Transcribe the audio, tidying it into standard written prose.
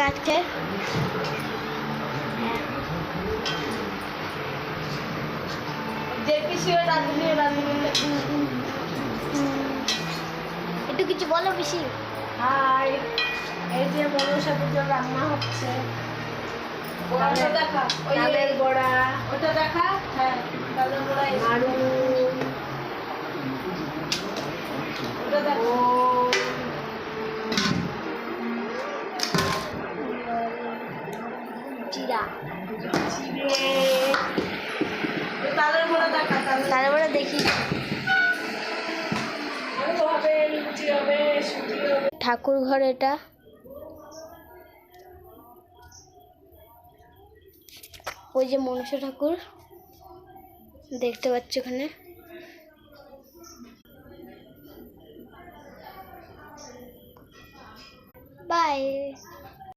কাটছে। একটু কিছু বলো পিসি। হাই, এই যে মনসা পুজোর রান্না হচ্ছে। ডালের বড়া, ওটা দেখা, হ্যাঁ ডালের বড়া, নাড়ু, ওটা দেখো, জিরা, চিড়ে, ডালের বড়া দেখা, তারপরে দেখি হবে, লুচি হবে, সুজি হবে। ঠাকুর ঘর এটা। ওই যে মনসা ঠাকুর দেখতে পাচ্ছি ওখানে।